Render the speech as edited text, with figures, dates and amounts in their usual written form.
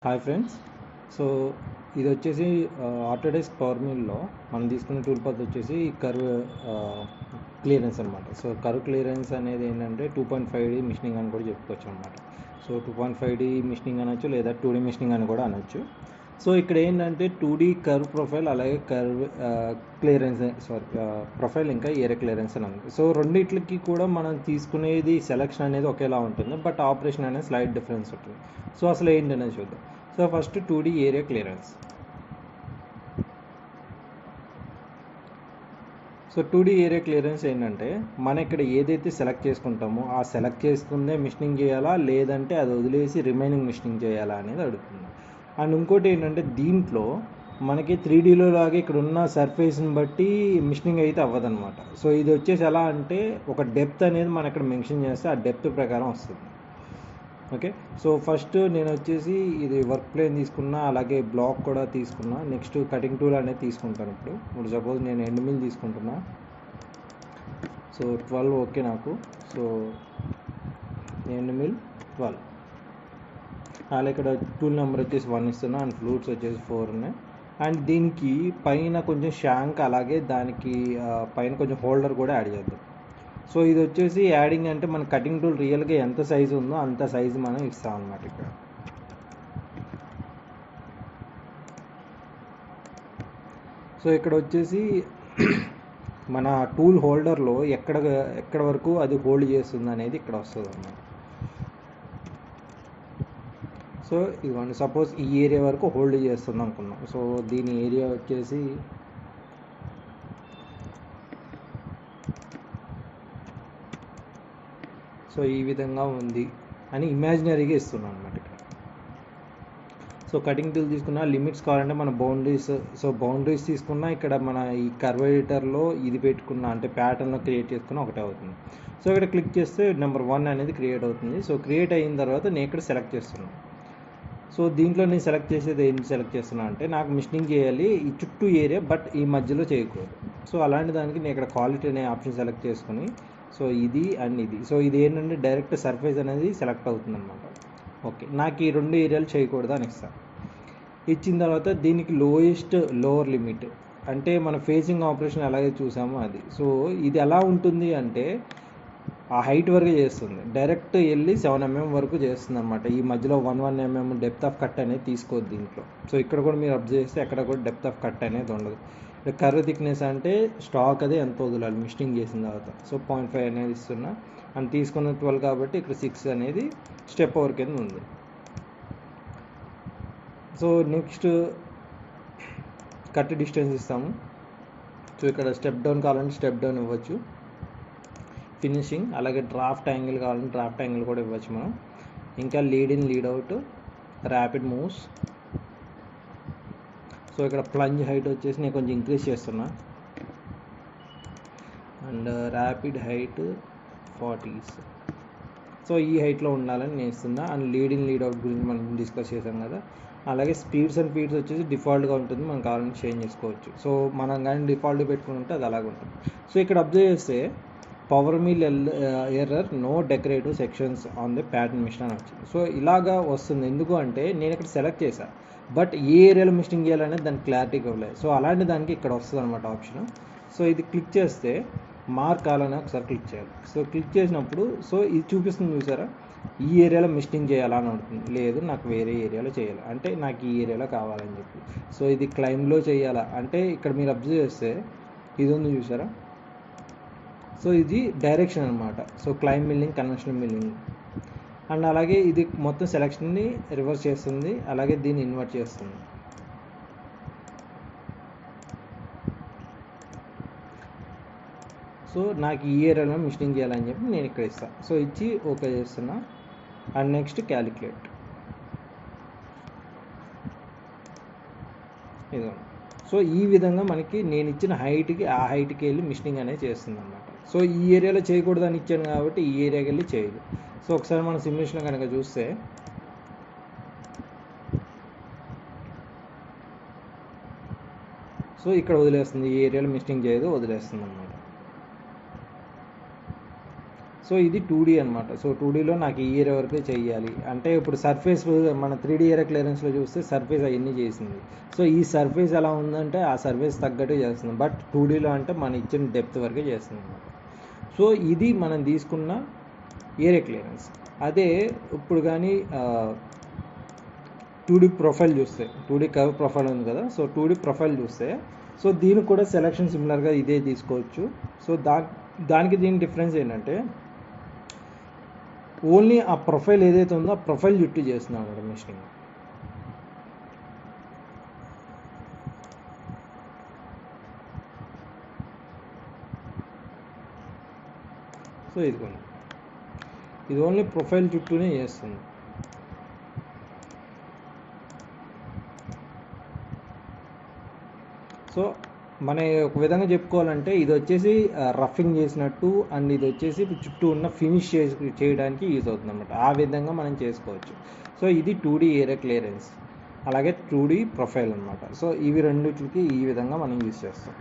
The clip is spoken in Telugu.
Hi friends. సో ఇది వచ్చేసి ఆటోడెస్క్ పవర్ మిల్లో మనం తీసుకున్న టూల్ పాత్ వచ్చేసి కర్వ్ క్లియరెన్స్ అనమాట. సో కర్వ్ క్లియరెన్స్ అనేది ఏంటంటే 2.5D మిషనింగ్ అని కూడా చెప్పుకోవచ్చు అనమాట. సో 2.5D మిషనింగ్ అనొచ్చు, లేదా 2D మిషనింగ్ అని కూడా అనొచ్చు. సో ఇక్కడ ఏంటంటే 2D కర్వ్ ప్రొఫైల్, అలాగే కర్వ్ క్లియరెన్స్, ప్రొఫైల్ ఇంకా ఏరియా క్లియరెన్స్ అని ఉంది. సో రెండిట్లకి కూడా మనం తీసుకునేది సెలక్షన్ అనేది ఒకేలా ఉంటుంది, బట్ ఆపరేషన్ అనేది స్లైట్ డిఫరెన్స్ ఉంటుంది. సో అసలు ఏంటనేది చూద్దాం. So first 2D area clearance. So 2D area clearance ఏంటంటే మనం ఇక్కడ ఏదైతే సెలెక్ట్ చేసుకుంటామో ఆ సెలెక్ట్ చేసుకుందే మిషనింగ్ చేయాలా, లేదంటే అది వదిలేసి రిమైనింగ్ మిషనింగ్ చేయాలా అనేది అడుగుతుంది. అండ్ ఇంకోటి ఏంటంటే దీంట్లో మనకి 3Dలో లాగా ఇక్కడ ఉన్న సర్ఫేస్ని బట్టి మిషనింగ్ అయితే అవ్వదన్నమాట. సో ఇది వచ్చేసి ఎలా అంటే ఒక డెప్త్ అనేది మనం ఇక్కడ మెన్షన్ చేస్తే ఆ డెప్త్ ప్రకారం వస్తుంది. ఓకే, సో ఫస్ట్ నేను వచ్చేసి ఇది వర్క్ ప్లేన్ తీసుకున్నా, అలాగే బ్లాక్ కూడా తీసుకున్నా. నెక్స్ట్ కటింగ్ టూల్ అనేది తీసుకుంటాను. ఇప్పుడు సపోజ్ నేను ఎండ్ మిల్ తీసుకుంటున్నా. సో 12 ఓకే నాకు. సో ఎండ్ మిల్ 12, అలాగే ఇక్కడ టూల్ నెంబర్ వచ్చేసి 1 ఇస్తున్నా, అండ్ ఫ్లూట్స్ వచ్చేసి 4 ఉన్నాయి. అండ్ దీనికి పైన కొంచెం షాంక్, అలాగే దానికి పైన కొంచెం హోల్డర్ కూడా యాడ్ చేద్దాం. సో ఇది వచ్చేసి యాడింగ్ అంటే మన కటింగ్ టూల్ రియల్గా ఎంత సైజు ఉందో అంత సైజు మనం ఇస్తాం అన్నమాట ఇక్కడ. సో ఇక్కడ వచ్చేసి మన టూల్ హోల్డర్లో ఎక్కడ వరకు అది హోల్డ్ చేస్తుంది అనేది ఇక్కడ వస్తుంది అన్నమాట. సో ఇదిగోండి, సపోజ్ ఈ ఏరియా వరకు హోల్డ్ చేస్తుంది అనుకున్నాం. సో దీని ఏరియా వచ్చేసి సో ఈ విధంగా ఉంది అని ఇమాజినరీగా ఇస్తున్నాను అనమాట ఇక్కడ. సో కటింగ్ టూల్ తీసుకున్న లిమిట్స్ కావాలంటే మన బౌండరీస్, సో బౌండరీస్ తీసుకున్నా ఇక్కడ మన ఈ కర్వేటర్లో ఇది పెట్టుకున్న అంటే ప్యాటర్న్లో క్రియేట్ చేసుకున్న ఒకటే అవుతుంది. సో ఇక్కడ క్లిక్ చేస్తే నెంబర్ 1 అనేది క్రియేట్ అవుతుంది. సో క్రియేట్ అయిన తర్వాత నేను ఇక్కడ సెలెక్ట్ చేస్తున్నాను. సో దీంట్లో నేను సెలెక్ట్ చేసేది ఏంటి సెలెక్ట్ చేస్తున్నా అంటే నాకు మిషనింగ్ చేయాలి ఈ చుట్టూ ఏరియా, బట్ ఈ మధ్యలో చేయకూడదు. సో అలాంటి దానికి నేను ఇక్కడ క్వాలిటీ అనే ఆప్షన్ సెలెక్ట్ చేసుకుని, సో ఇది అండ్ ఇది, సో ఇది ఏంటంటే డైరెక్ట్ సర్ఫేస్ అనేది సెలెక్ట్ అవుతుంది అనమాట. ఓకే, నాకు ఈ 2 ఏరియాలు చేయకూడదు అని ఇస్తాను. ఇచ్చిన తర్వాత దీనికి లోయెస్ట్ లోవర్ లిమిట్ అంటే మన ఫేసింగ్ ఆపరేషన్ ఎలాగే చూసామో అది. సో ఇది ఎలా ఉంటుంది అంటే ఆ హైట్ వరకు చేస్తుంది, డైరెక్ట్ వెళ్ళి 7mm వరకు చేస్తుంది అనమాట. ఈ మధ్యలో 1mm డెప్త్ ఆఫ్ కట్ అనేది తీసుకోవద్దు దీంట్లో. సో ఇక్కడ కూడా మీరు అబ్జర్వ్ చేస్తే ఎక్కడ కూడా డెప్త్ ఆఫ్ కట్ అనేది ఉండదు. ఇక్కడ కర్వ్ థిక్నెస్ అంటే స్టాక్ అదే ఎంత వదలాలి మిషనింగ్ చేసిన తర్వాత. సో 0.5 అనేది ఇస్తున్నా, అండ్ తీసుకున్న 12 కాబట్టి ఇక్కడ 6 అనేది స్టెప్ ఓవర్ కింద ఉంది. సో నెక్స్ట్ కట్ డిస్టెన్స్ ఇస్తాము. సో ఇక్కడ స్టెప్ డౌన్ కావాలంటే స్టెప్ డౌన్ ఇవ్వచ్చు, ఫినిషింగ్, అలాగే డ్రాఫ్ట్ యాంగిల్ కావాలంటే డ్రాఫ్ట్ యాంగిల్ కూడా ఇవ్వచ్చు మనం. ఇంకా lead in, lead out, rapid moves. So ఇక్కడ ప్లంజ్ హైట్ వచ్చేసి నేను కొంచెం ఇంక్రీజ్ చేస్తున్నా, and rapid height 40s. So ఈ హైట్లో ఉండాలని నేను ఇస్తున్నా. And lead in, lead out గురించి మనం డిస్కస్ చేసాం కదా. అలాగే స్పీడ్స్ అండ్ ఫీడ్స్ వచ్చేసి డిఫాల్ట్గా ఉంటుంది, మనం కావాలని చేంజ్ చేసుకోవచ్చు. సో మనం కానీ డిఫాల్ట్ పెట్టుకుని ఉంటే అది అలాగే ఉంటుంది. సో ఇక్కడ అబ్జర్వ్ చేస్తే power mill error, no decorative sections on the pattern mission అని వచ్చింది. సో ఇలాగా వస్తుంది ఎందుకు అంటే నేను ఇక్కడ సెలెక్ట్ చేశాను, బట్ ఏ ఏరియాలో మిషనింగ్ చేయాలనేది దానికి క్లారిటీగా ఇవ్వలేదు. సో అలాంటి దానికి ఇక్కడ వస్తుంది అనమాట ఆప్షన్. సో ఇది క్లిక్ చేస్తే మార్క్ కావాలని ఒకసారి క్లిక్ చేయాలి. సో క్లిక్ చేసినప్పుడు సో ఇది చూపిస్తుంది చూసారా, ఈ ఏరియాలో మిషనింగ్ చేయాలని ఉంటుంది. లేదు, నాకు వేరే ఏరియాలో చేయాలి అంటే నాకు ఈ ఏరియాలో కావాలని చెప్పి. సో ఇది క్లైమ్లో చేయాలా అంటే ఇక్కడ మీరు అబ్జర్వ్ చేస్తే ఇది ఉంది చూసారా. సో ఇది డైరెక్షన్ అనమాట. So claim milling, conventional milling. And అలాగే ఇది మొత్తం సెలెక్షన్ని రివర్స్ చేస్తుంది, అలాగే దీన్ని ఇన్వర్ట్ చేస్తుంది. సో నాకు ఈ ఏరియాలో మిషనింగ్ చేయాలని చెప్పి నేను ఇక్కడ ఇస్తాను. సో ఇచ్చి ఓకే చేస్తున్నా. And next calculate. ఇదో. సో ఈ విధంగా మనకి నేను ఇచ్చిన హైట్కి ఆ హైట్కి వెళ్ళి మిషనింగ్ అనేది చేస్తుంది అనమాట. సో ఈ ఏరియాలో చేయకూడదని ఇచ్చాను కాబట్టి ఈ ఏరియాకి వెళ్ళి చేయదు. సో ఒకసారి మన సిమ్యులేషన్ కనుక చూస్తే సో ఇక్కడ వదిలేస్తుంది, ఈ ఏరియాలో మిషనింగ్ చేయదు, వదిలేస్తుంది అనమాట. సో ఇది 2D అనమాట. సో 2Dలో నాకు ఈ ఏరియా వరకే చేయాలి అంటే ఇప్పుడు సర్ఫేస్ మన 3D ఏరియా క్లియరెన్స్లో చూస్తే సర్ఫేస్ అవన్నీ చేసింది. సో ఈ సర్ఫేస్ ఎలా ఉందంటే ఆ సర్ఫేస్ తగ్గట్టు చేస్తుంది. బట్ 2Dలో అంటే మనం ఇచ్చిన డెప్త్ వరకే చేస్తుంది అనమాట. సో ఇది మనం తీసుకున్న ఏరియా క్లియరెన్స్. అదే ఇప్పుడు కానీ 2D ప్రొఫైల్ చూస్తే 2D కర్వ్ ప్రొఫైల్ ఉంది కదా, సో 2D ప్రొఫైల్ చూస్తే సో దీనికి కూడా సెలక్షన్ సిమిలర్గా ఇదే తీసుకోవచ్చు. సో దానికి దీని డిఫరెన్స్ ఏంటంటే ఓన్లీ ఆ ప్రొఫైల్ ఏదైతే ఉందో ఆ ప్రొఫైల్ చుట్టూ చేస్తున్నాం అన్నమాట మిషనింగ్. సో ఇదిగోండి, ఇది ఓన్లీ ప్రొఫైల్ చుట్టూనే చేస్తుంది. సో మన ఒక విధంగా చెప్పుకోవాలంటే ఇది వచ్చేసి రఫింగ్ చేసినట్టు అండ్ ఇది వచ్చేసి చుట్టూ ఉన్న ఫినిష్ చేయడానికి యూజ్ అవుతుంది అనమాట. ఆ విధంగా మనం చేసుకోవచ్చు. సో ఇది 2D ఏరియా క్లియరెన్స్, అలాగే 2D ప్రొఫైల్ అనమాట. సో ఇవి రెండిట్లకి ఈ విధంగా మనం యూజ్ చేస్తాం.